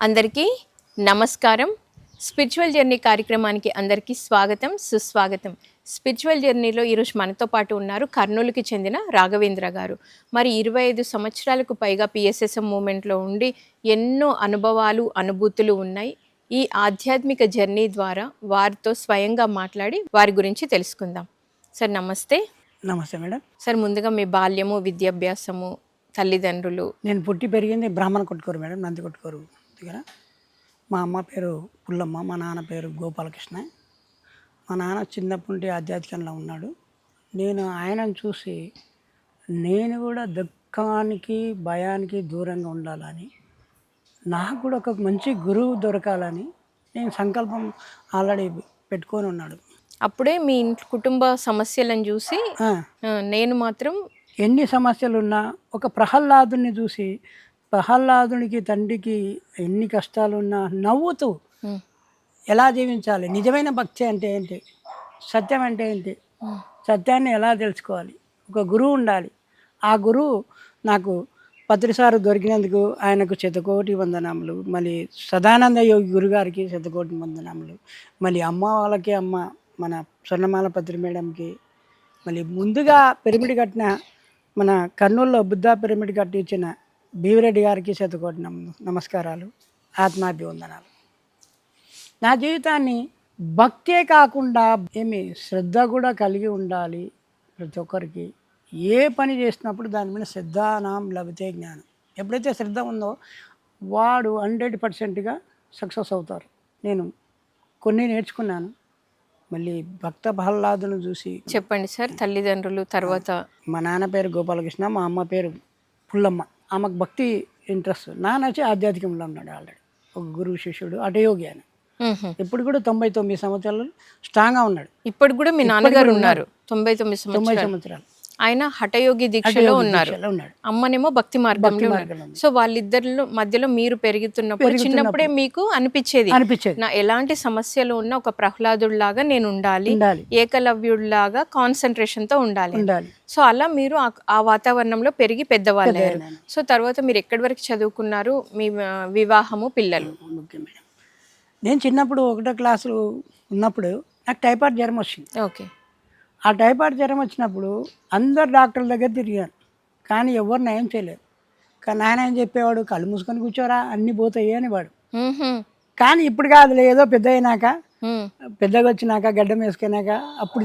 అందరికీ నమస్కారం. Spiritual journey కార్యక్రమానికి అందరికీ స్వాగతం, సుస్వాగతం. స్పిరిచువల్ జర్నీలో ఈరోజు మనతో పాటు ఉన్నారు కర్నూలుకి చెందిన రాఘవేంద్ర గారు. మరి 25 సంవత్సరాలకు పైగా పిఎస్ఎస్ఎం మూమెంట్లో ఉండి ఎన్నో అనుభవాలు, అనుభూతులు ఉన్నాయి. ఈ ఆధ్యాత్మిక జర్నీ ద్వారా వారితో స్వయంగా మాట్లాడి వారి గురించి తెలుసుకుందాం. సార్ నమస్తే. నమస్తే మేడం. సార్ ముందుగా మీ బాల్యము, విద్యాభ్యాసము, తల్లిదండ్రులు. నేను పుట్టి పెరిగింది బ్రాహ్మణ కొట్టుకోరు మేడం, నంది కొట్టుకోరు దగ్గర. మా అమ్మ పేరు పుల్లమ్మ, మా నాన్న పేరు గోపాలకృష్ణ. మా నాన్న చిన్నప్పటి నుండి ఆధ్యాత్మికంలో ఉన్నాడు. నేను ఆయనను చూసి నేను కూడా దుఃఖానికి, భయానికి దూరంగా ఉండాలని, నాకు కూడా ఒక మంచి గురువు దొరకాలని నేను సంకల్పం ఆల్రెడీ పెట్టుకొని ఉన్నాడు. అప్పుడే మీ ఇంట్లో కుటుంబ సమస్యలను చూసి నేను మాత్రం ఎన్ని సమస్యలున్నా ఒక ప్రహ్లాదుని చూసి, ప్రహ్లాదునికి తండ్రికి ఎన్ని కష్టాలున్నా నవ్వుతూ ఎలా జీవించాలి, నిజమైన భక్తి అంటే ఏంటి, సత్యం అంటే ఏంటి, సత్యాన్ని ఎలా తెలుసుకోవాలి, ఒక గురువు ఉండాలి. ఆ గురువు నాకు పత్రిసారు దొరికినందుకు ఆయనకు శతకోటి వందనములు. మళ్ళీ సదానంద యోగి గురుగారికి శతకోటి వందనములు. మళ్ళీ అమ్మ వాళ్ళకి, అమ్మ మన స్వర్ణమాల పత్రి మేడంకి, మళ్ళీ ముందుగా పిరమిడ్ కట్టిన మన కర్నూలులో బుద్ధ పిరమిడ్ కట్టించిన బీవిరెడ్డి గారికి శతకోటి నమస్కారాలు, ఆత్మాభివందనాలు. నా జీవితాన్ని భక్తే కాకుండా శ్రద్ధ కూడా కలిగి ఉండాలి. ప్రతి ఒక్కరికి ఏ పని చేసినప్పుడు దాని మీద శ్రద్ధానాం లభితే జ్ఞానం. ఎప్పుడైతే శ్రద్ధ ఉందో వాడు 100%గా సక్సెస్ అవుతారు. నేను కొన్ని నేర్చుకున్నాను. మళ్ళీ భక్త ప్రహ్లాదును చూసి చెప్పండి సార్. తల్లిదండ్రులు, తర్వాత మా నాన్న పేరు గోపాలకృష్ణ, మా అమ్మ పేరు పుల్లమ్మ. ఆమెకు భక్తి ఇంట్రెస్ట్. నాన్న వచ్చి ఆధ్యాత్మికంలో ఉన్నాడు ఆల్రెడీ, ఒక గురువు శిష్యుడు, అటయోగి ఆయన. ఇప్పుడు కూడా 99 సంవత్సరాలు స్ట్రాంగ్గా ఉన్నాడు. ఇప్పుడు కూడా మీ నాన్నగారు ఉన్నారు 99 సంవత్సరాలు. ఆయన హఠయోగి దీక్షలో ఉన్నారు, అమ్మనేమో భక్తి మార్గంలో ఉన్నారు. సో వాళ్ళిద్దరిలో మధ్యలో మీరు పెరుగుతున్నప్పుడు చిన్నప్పుడే మీకు అనిపించేది నా ఎలాంటి సమస్యలు ఉన్నా ఒక ప్రహ్లాదుడిలాగా నేను ఉండాలి, ఏకలవ్యుడిలాగా కాన్సన్ట్రేషన్ తో ఉండాలి. సో అలా మీరు ఆ వాతావరణంలో పెరిగి పెద్దవాళ్ళు. సో తర్వాత మీరు ఎక్కడి వరకు చదువుకున్నారు, మీ వివాహము, పిల్లలు? నేను చిన్నప్పుడు 1వ క్లాసు ఉన్నప్పుడు నాకు టైఫాయిడ్ జ్వరం వచ్చింది. ఓకే. ఆ టైఫాయిడ్ జ్వరం వచ్చినప్పుడు అందరు డాక్టర్ల దగ్గర తిరిగాను, కానీ ఎవరు నయం చేయలేదు. కానీ ఆయన ఏం చెప్పేవాడు, కళ్ళు మూసుకొని కూర్చోరా అన్నీ పోతాయి అనేవాడు. కానీ ఇప్పుడు కాదులే, ఏదో పెద్ద అయినాక, పెద్దగా వచ్చినాక, గడ్డం వేసుకున్నాక అప్పుడు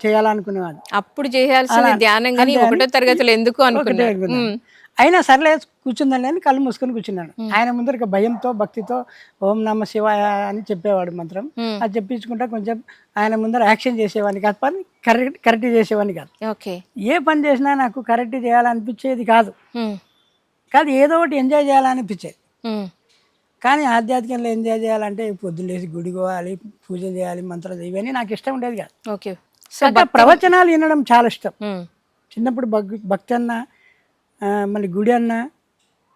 చేయాలనుకునేవాడు. అప్పుడు చేయాల్సిన ధ్యానం కానీ 1వ తరగతిలో ఎందుకు అనుకున్నాను. అయినా సర్లే కూర్చుందని అని కళ్ళు మూసుకొని కూర్చున్నాడు. ఆయన ముందర ఒక భయంతో, భక్తితో ఓం నమ శివాయ అని చెప్పేవాడు మంత్రం. అది చెప్పించుకుంటా కొంచెం ఆయన ముందర యాక్షన్ చేసేవాడిని కాదు, పని కరెక్ట్ చేసేవాడిని కాదు. ఏ పని చేసినా నాకు కరెక్ట్ చేయాలనిపించేది కాదు, ఏదో ఒకటి ఎంజాయ్ చేయాలనిపించేది. కానీ ఆధ్యాత్మికంలో ఎంజాయ్ చేయాలంటే పొద్దున్న లేసి గుడి పోవాలి, పూజ చేయాలి, మంత్రాలు, ఇవన్నీ నాకు ఇష్టం ఉండేది కాదు. ప్రవచనాలు వినడం చాలా ఇష్టం. చిన్నప్పుడు భక్తి అన్న, మళ్ళీ గుడి అన్న,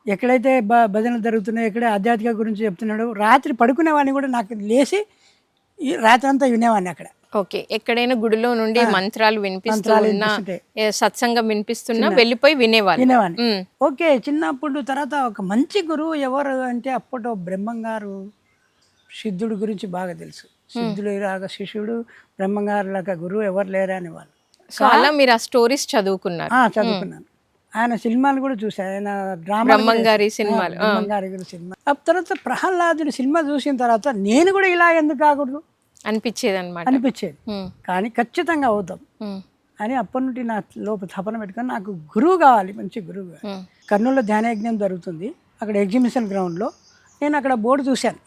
ఎక్కడైతే భజనలు జరుగుతున్నాయో, ఎక్కడ ఆధ్యాత్మిక గురించి చెప్తున్నాడు, రాత్రి పడుకునేవాడిని కూడా, నాకు లేచి రాత్రి అంతా వినేవాడిని అక్కడ. ఓకే. ఎక్కడైనా గుడిలో నుండి మంత్రాలు వినిపిస్తున్నా, సత్సంగం వినిపిస్తున్నా వెళ్ళిపోయి వినేవాడిని. ఓకే. చిన్నప్పుడు తర్వాత ఒక మంచి గురువు ఎవరు అంటే అప్పట్లో బ్రహ్మంగారు, సిద్ధుడు గురించి బాగా తెలుసు. సిద్ధుడు లాగా శిష్యుడు, బ్రహ్మంగారు లాగా గురువు ఎవరు లేరా అని వాళ్ళు. సో అలా మీరు ఆ స్టోరీస్ చదువుకున్నారు? చదువుకున్నాను. ఆయన సినిమాలు కూడా చూసా, ఆయన బ్రహ్మంగారి సినిమాలు, సినిమా. ఆ తర్వాత ప్రహ్లాదుడి సినిమా చూసిన తర్వాత నేను కూడా ఇలా ఎందుకు కాకూడదు అనిపించేది. కానీ ఖచ్చితంగా అవుతాం అని అప్పటి నుండి నా లోపల తపన పెట్టుకొని నాకు గురువు కావాలి, మంచి గురువు. కర్నూలులో ధ్యానయజ్ఞం జరుగుతుంది, అక్కడ ఎగ్జిబిషన్ గ్రౌండ్లో నేను అక్కడ బోర్డు చూశాను.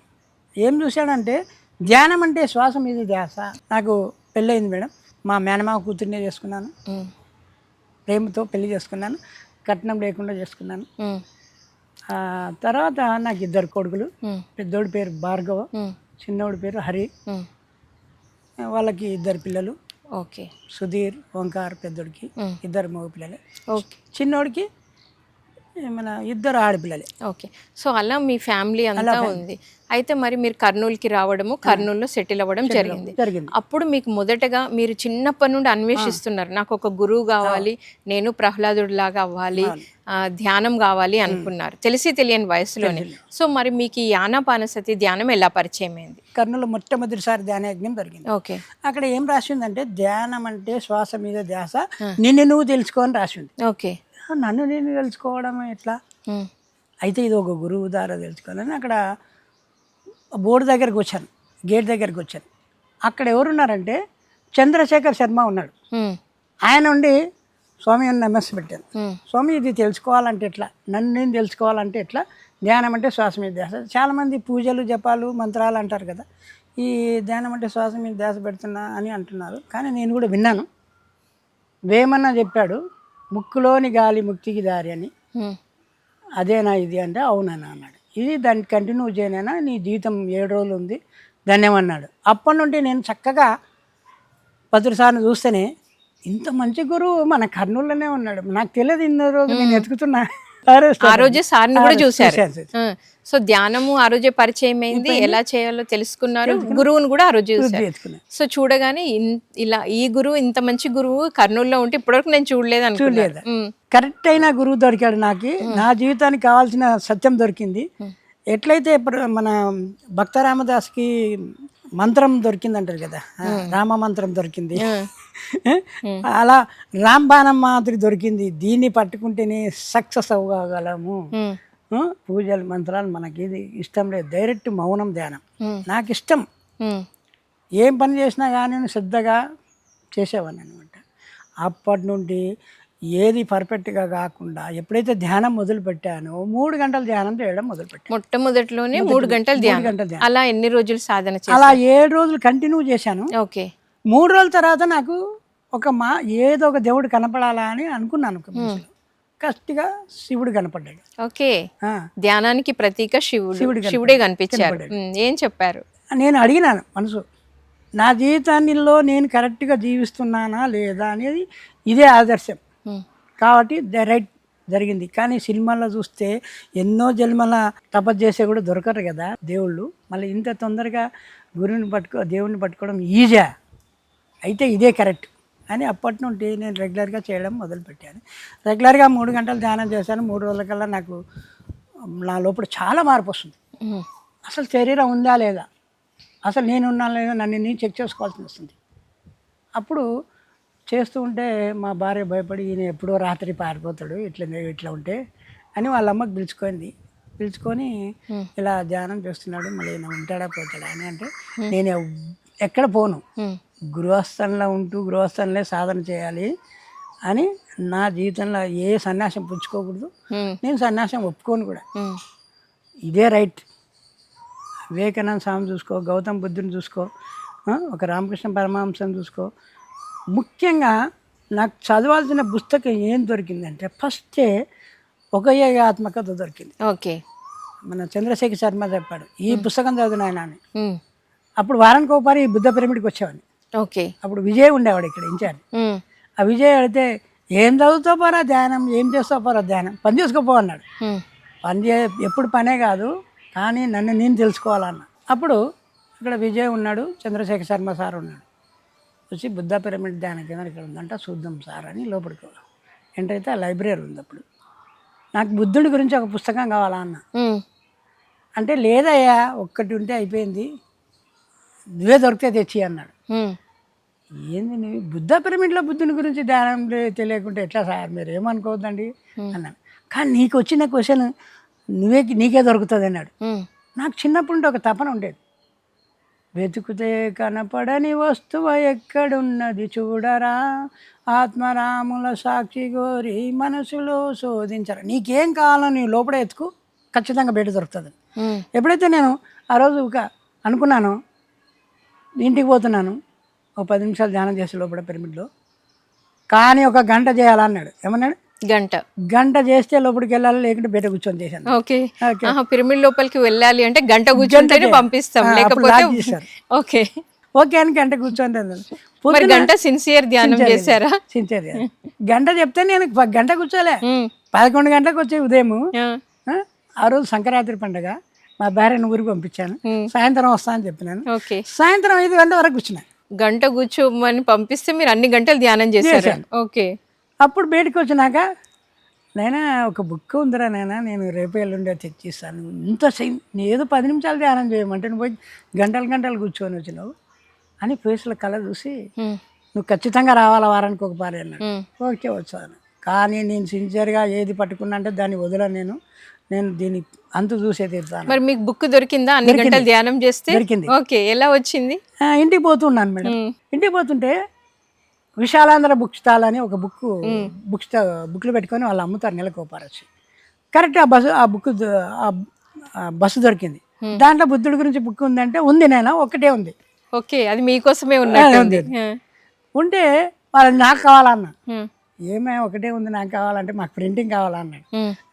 ఏం చూశానంటే, ధ్యానం అంటే శ్వాస మీద ధ్యాస. నాకు పెళ్ళయింది మేడం, మా మేనమామ కూతుర్నే చేసుకున్నాను, ప్రేమతో పెళ్లి చేసుకున్నాను, కట్నం లేకుండా చేసుకున్నాను. తర్వాత నాకు 2 కొడుకులు. పెద్దోడి పేరు భార్గవ, చిన్నోడి పేరు హరి. వాళ్ళకి 2 పిల్లలు. ఓకే. సుధీర్, ఓంకార్. పెద్దోడికి 2 మగ పిల్లలే. చిన్నోడికి మన ఇద్దరు ఆడపిల్లలే. ఓకే. సో అలా మీ ఫ్యామిలీ అంతా ఉంది. అయితే మరి మీరు కర్నూలుకి రావడము, కర్నూలులో సెటిల్ అవ్వడం జరిగింది. అప్పుడు మీకు మొదటగా మీరు చిన్నప్పటి నుండి అన్వేషిస్తున్నారు, నాకు ఒక గురువు కావాలి, నేను ప్రహ్లాదుడి లాగా అవ్వాలి, ధ్యానం కావాలి అనుకున్నారు తెలిసి తెలియని వయసులోనే. సో మరి మీకు ఈ ఆనాపానసతి ధ్యానం ఎలా పరిచయం అయింది? కర్నూలు మొట్టమొదటిసారి ధ్యానయజ్ఞం జరిగింది. ఓకే. అక్కడ ఏం రాసి ఉందంటే ధ్యానం అంటే శ్వాస మీద ధ్యాస, నిన్ను నువ్వు తెలుసుకోని రాసి ఉంది. ఓకే. నన్ను నేను తెలుసుకోవడం ఎట్లా, అయితే ఇది ఒక గురువు ద్వారా తెలుసుకోవాలని అక్కడ బోర్డు దగ్గరకు వచ్చాను, గేట్ దగ్గరకు వచ్చాను. అక్కడ ఎవరున్నారంటే చంద్రశేఖర్ శర్మ ఉన్నాడు. ఆయన ఉండి స్వామి అని నమస్తే పెట్టాను. స్వామి ఇది తెలుసుకోవాలంటే ఎట్లా, నన్ను నేను తెలుసుకోవాలంటే ఎట్లా, ధ్యానం అంటే శ్వాస మీద ధ్యాస. చాలామంది పూజలు జపాలు మంత్రాలు అంటారు కదా, ఈ ధ్యానం అంటే శ్వాస మీద ధ్యాస పెడుతున్నా అని అంటున్నారు. కానీ నేను కూడా విన్నాను. వేమన్న చెప్పాడు, ముక్కులోని గాలి ముక్తికి దారి అని, అదేనా ఇది అంటే అవునన్నా అన్నాడు. ఇది దాన్ని కంటిన్యూ చేయనైనా నీ జీవితం 7 రోజులు ఉంది ధన్యమన్నాడు. అప్పటి నుండి నేను చక్కగా 10 సార్లు చూస్తేనే ఇంత మంచి గురువు మన కర్నూలులోనే ఉన్నాడు. నాకు తెలియదు ఇన్ని రోజు నేను ఎత్తుకుతున్నా. ఆ రోజే సార్ని కూడా చూశారు. సో ధ్యానము ఆ రోజే పరిచయం అయింది, ఎలా చేయాలో తెలుసుకున్నారు, గురువుని కూడా ఆ రోజు చూశారు. సో చూడగానే ఇలా ఈ గురువు, ఇంత మంచి గురువు కర్నూలులో ఉంటే ఇప్పటివరకు నేను చూడలేదు అనుకోలేదు. కరెక్ట్ అయిన గురువు దొరికాడు నాకు. నా జీవితానికి కావాల్సిన సత్యం దొరికింది. ఎట్లయితే మన భక్త రామదాస్కి మంత్రం దొరికింది అంటారు కదా, రామ మంత్రం దొరికింది, అలా రాంబాణం మాదిరి దొరికింది. దీన్ని పట్టుకుంటేనే సక్సెస్ అవ్వగలము. పూజలు మంత్రాలు మనకి ఇది ఇష్టం లేదు, డైరెక్ట్ మౌనం ధ్యానం నాకు ఇష్టం. ఏం పని చేసినా కానీ శ్రద్ధగా చేసేవాడిని అనమాట. అప్పటి నుండి ఏది పర్ఫెక్ట్గా కాకుండా ఎప్పుడైతే ధ్యానం మొదలు పెట్టానో 3 గంటలు ధ్యానం చేయడం మొదలుపెట్టాను. మొట్టమొదటిలోనే 3 గంటలు ధ్యానం. అలా ఎన్ని రోజులు సాధన చేశారు? అలా 7 రోజులు కంటిన్యూ చేశాను. ఓకే. 3 రోజుల తర్వాత నాకు ఏదో ఒక దేవుడు కనపడాలా అని అనుకున్నాను. కరెక్ట్గా శివుడు కనపడ్డాడు. ఓకే. ధ్యానానికి ప్రతీక శివుడే కనిపించారు. ఏం చెప్పారు? నేను అడిగినాను మనసు, నా జీవితాన్నిలో నేను కరెక్ట్గా జీవిస్తున్నానా లేదా అనేది ఇదే ఆదర్శం కాబట్టి రైట్ జరిగింది. కానీ సినిమాల్లో చూస్తే ఎన్నో జన్మల తపస్సు చేసే కూడా దొరకరు కదా దేవుళ్ళు. మళ్ళీ ఇంత తొందరగా దేవుడిని పట్టుకోవడం ఈజీ, అయితే ఇదే కరెక్ట్ అని అప్పటి నుండి నేను రెగ్యులర్గా చేయడం మొదలుపెట్టాను. రెగ్యులర్గా 3 గంటలు ధ్యానం చేశాను. 3 రోజుల కల్లా నాకు నా లోపల చాలా మార్పు వస్తుంది. అసలు శరీరం ఉందా లేదా, అసలు నేను ఉన్నాను లేదా, నన్ను నేను చెక్ చేసుకోవాల్సి వస్తుంది. అప్పుడు చేస్తూ ఉంటే మా భార్య భయపడి, ఈయన ఎప్పుడో రాత్రి పారిపోతాడు ఇట్లా ఉంటే అని వాళ్ళ అమ్మకి పిలుచుకొని ఇలా ధ్యానం చేస్తున్నాడు, మళ్ళీ ఈయన ఉంటాడా పోతాడా అని అంటే, నేను ఎక్కడ పోను, గృహస్థంలో ఉంటూ గృహస్థంలో సాధన చేయాలి అని, నా జీవితంలో ఏ సన్యాసం పుచ్చుకోకూడదు, నేను సన్యాసం ఒప్పుకోను కూడా, ఇదే రైట్. వివేకానంద స్వామి చూసుకో, గౌతమ్ బుద్ధుని చూసుకో, ఒక రామకృష్ణ పరమహంసని చూసుకో. ముఖ్యంగా నాకు చదవాల్సిన పుస్తకం ఏం దొరికిందంటే ఫస్టే ఒక ఏకాత్మకత దొరికింది. ఓకే. మన చంద్రశేఖర్ శర్మ చెప్పాడు, ఈ పుస్తకం చదివిన ఆయన అని. అప్పుడు వారానికి ఒకసారి బుద్ధ పిరమిడ్కి వచ్చేవాడిని. ఓకే. అప్పుడు విజయ్ ఉండేవాడు ఇక్కడ ఇన్ఛార్జ్. ఆ విజయ్ అడిగితే ఏం చదువుతావు పోరా ధ్యానం, ఏం చేస్తావు పోరా ధ్యానం, పని చేసుకోపో అన్నాడు. ఎప్పుడు పనే కాదు కానీ నన్ను నేను తెలుసుకోవాలన్నా. అప్పుడు ఇక్కడ విజయ్ ఉన్నాడు, చంద్రశేఖర్ శర్మ సార్ ఉన్నాడు. వచ్చి బుద్ధ పిరమిడ్ ధ్యాన కేంద్రం ఇక్కడ ఉందంట, చూద్దాం సార్ అని లోపలికి ఎంటర్ అయితే ఆ లైబ్రరీ ఉంది. అప్పుడు నాకు బుద్ధుడి గురించి ఒక పుస్తకం కావాలా అన్న అంటే, లేదయ్యా ఒక్కటి ఉంటే అయిపోయింది, నువ్వే దొరికితే తెచ్చి అన్నాడు. ఏంది నువ్వు బుద్ధ పిరమిడ్లో బుద్ధుని గురించి ధ్యానం తెలియకుంటే ఎట్లా సార్, మీరు ఏమనుకోవద్దండి అన్నాను. కానీ నీకు వచ్చిన క్వశ్చన్ నీకే దొరుకుతుంది అన్నాడు. నాకు చిన్నప్పుడు నుండి ఒక తపన ఉండేది, వెతుకుతే కనపడని వస్తువు ఎక్కడున్నది చూడరా, ఆత్మరాముల సాక్షి గోరి మనసులో శోధించరా. నీకేం కావాలో నీ లోపల ఎత్తుకు, ఖచ్చితంగా బయట దొరుకుతుంది. ఎప్పుడైతే నేను ఆ రోజు అనుకున్నానో, ఇంటికి పోతున్నాను, ఒక 10 నిమిషాలు ధ్యానం చేసి లోపల పిరమిడ్లో, కానీ 1 గంట చేయాలన్నాడు. ఏమన్నాడు? గంట చేస్తే లోపలికి వెళ్ళాలి, లేకుంటే బయట కూర్చొని చేశాను. ఓకే. పిరమిడ్ లోపలికి వెళ్ళాలి అంటే గంట కూర్చొని పంపిస్తాం, లేకపోతే ఓకే ఓకే అని గంట కూర్చొని గంట సిన్సియర్ ధ్యానం చేశారా? సిన్సియర్ గంట చెప్తే నేను 1 గంట కూర్చోలే, 11 గంటలకు వచ్చే ఉదయము. ఆ, ఆ రోజు సంక్రాంతి పండుగ. మా భార్యను ఊరికి పంపించాను. సాయంత్రం వస్తా అని చెప్పినాను. ఓకే. సాయంత్రం 5 గంటల వరకు కూర్చున్నాను. గంట కూర్చోమని పంపిస్తే మీరు అన్ని గంటలు ధ్యానం చేశారు. ఓకే. అప్పుడు బయటకు వచ్చినాక నైనా ఒక బుక్ ఉందిరా నైనా, నేను రేపు ఎల్లుండే తెచ్చిస్తాను. ఇంత ఏదో 10 నిమిషాలు ధ్యానం చేయమంటే నువ్వు పోయి గంటలు గంటలు కూర్చొని వచ్చినావు అని ఫేస్లో కళ చూసి నువ్వు ఖచ్చితంగా రావాలా వారానికి ఒక పారి అన్నాడు. ఓకే వచ్చాను. కానీ నేను సిన్సియర్గా ఏది పట్టుకున్నా అంటే దాన్ని వదలను. నేను దీన్ని అంతు చూసే తీరుతాను. మరి మీకు బుక్ దొరికిందా అన్ని గంటలు ధ్యానం చేస్తే? దొరికింది. ఓకే. ఎలా వచ్చింది? ఇంటికి పోతున్నాను మేడం. ఇంటికి పోతుంటే విశాలాంధ్ర బుక్ స్టాల్ అని ఒక బుక్లు పెట్టుకొని వాళ్ళు అమ్ముతారు నెలకు పారొచ్చి. కరెక్ట్ ఆ బస్సు దొరికింది. దాంట్లో బుద్ధుడి గురించి బుక్ ఉందంటే ఉంది. నేను ఒకటే ఉంది. ఓకే. అది మీకోసమే ఉన్నది. ఉంటే వాళ్ళు నాకు కావాలన్నా, ఏమే ఒకటే ఉంది నాకు కావాలంటే మాకు ప్రింటింగ్ కావాలన్నాడు.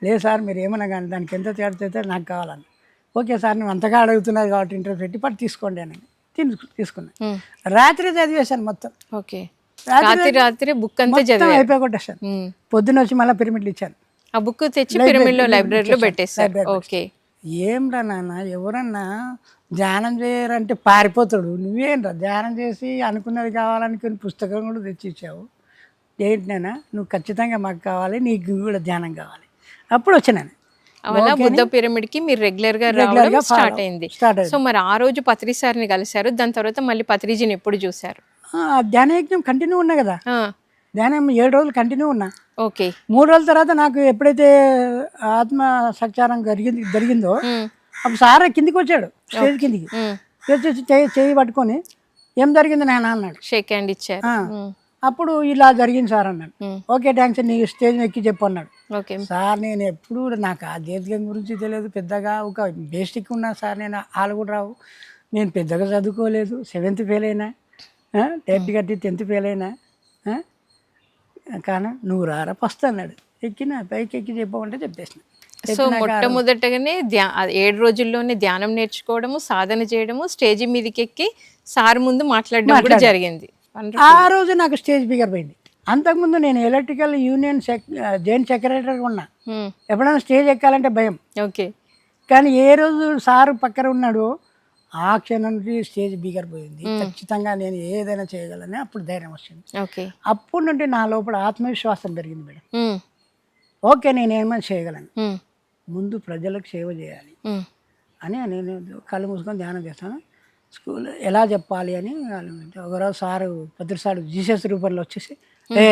లేదు సార్ మీరు ఏమన్నా కానీ దానికి ఎంత తేడా నాకు కావాలన్నా. ఓకే సార్ నువ్వు అంతగా అడుగుతున్నది కాబట్టి ఇంట్రెస్ట్ పెట్టి పట్టు తీసుకోండి అని తీసుకున్నాను. రాత్రి చదివేశాను మొత్తం. ఓకే. రాత్రి బుక్ అంతా అయిపోయి కొట్టేశాను. పొద్దున్న వచ్చి మళ్ళీ పిరమిడ్లు ఇచ్చాను. ఆ బుక్ తెచ్చి పిరమిడ్లో లైబ్రరీలో పెట్టేశారు. ఓకే. ఏంరా నాన్న ఎవరన్నా ధ్యానం చేయరంటే పారిపోతాడు. నువ్వేంరా ధ్యానం చేసి అనుకున్నది కావాలనుకుని పుస్తకం కూడా తెచ్చి ఇచ్చావు. ఏంటినైనా నువ్వు ఖచ్చితంగా మాకు కావాలి, నీకు కూడా ధ్యానం కావాలి. అప్పుడు వచ్చినాను. అలా బుద్ధ పిరమిడ్కి మీరు రెగ్యులర్గా రావడం స్టార్ట్ అయింది. సో మరి ఆ రోజు పత్రి సార్ని కలిశారు. దాని తర్వాత మళ్ళీ పత్రిజీని ఎప్పుడు చూశారు? ధ్యానయజ్ఞం కంటిన్యూ ఉన్నా కదా. ధ్యానం 7 రోజులు కంటిన్యూ ఉన్నా. ఓకే. 3 రోజుల తర్వాత నాకు ఎప్పుడైతే ఆత్మ సచారం జరిగిందో అప్పుడు సార్ కిందికి వచ్చాడు, స్టేజ్ కిందికి వచ్చి చేయి పట్టుకొని ఏం జరిగింది నాయన అన్నాడు. షేక్ హ్యాండ్ ఇచ్చారు. అప్పుడు ఇలా జరిగింది సార్ అన్నాడు. ఓకే థ్యాంక్స్ నీ స్టేజ్ ఎక్కి చెప్పు అన్నాడు. సార్ నేను ఎప్పుడు నాకు ఆ దేశం గురించి తెలియదు పెద్దగా, ఒక బేసిక్ ఉన్నా సార్. నేను వాళ్ళు కూడా రావు, నేను పెద్దగా చదువుకోలేదు, 7th ఫెయిల్ అయినా, 10th కట్టి 10th ఫెయిల్ అయినా. కానీ నువ్వు రారా ఫస్ట్ అన్నాడు. ఎక్కిన పైకి ఎక్కి చెప్పమంటే చెప్పేసిన. సో మొట్టమొదటగానే 7 రోజుల్లోనే ధ్యానం నేర్చుకోవడము, సాధన చేయడము, స్టేజ్ మీదకి ఎక్కి సార్ ముందు మాట్లాడడం కూడా జరిగింది. ఆ రోజు నాకు స్టేజ్ ఫిగర్ పోయింది. అంతకుముందు నేను ఎలక్ట్రికల్ యూనియన్ జైన్ సెక్రటరీ ఉన్నా. ఎప్పుడైనా స్టేజ్ ఎక్కాలంటే భయం. ఓకే. కానీ ఏ రోజు సారు పక్కన ఉన్నాడో ఆ క్షణం నుండి స్టేజ్ బిగర్ పోయింది. ఖచ్చితంగా నేను ఏదైనా చేయగలని అప్పుడు ధైర్యం వచ్చింది. ఓకే. అప్పుడు నుండి నా లోపల ఆత్మవిశ్వాసం పెరిగింది మేడం. ఓకే నేను ఏమైనా చేయగలను, ముందు ప్రజలకు సేవ చేయాలి అని నేను కళ్ళు మూసుకొని ధ్యానం చేస్తాను. స్కూల్ ఎలా చెప్పాలి అని ఒకరోజు సారు పత్రిసాడు జీసస్ రూపంలో వచ్చేసి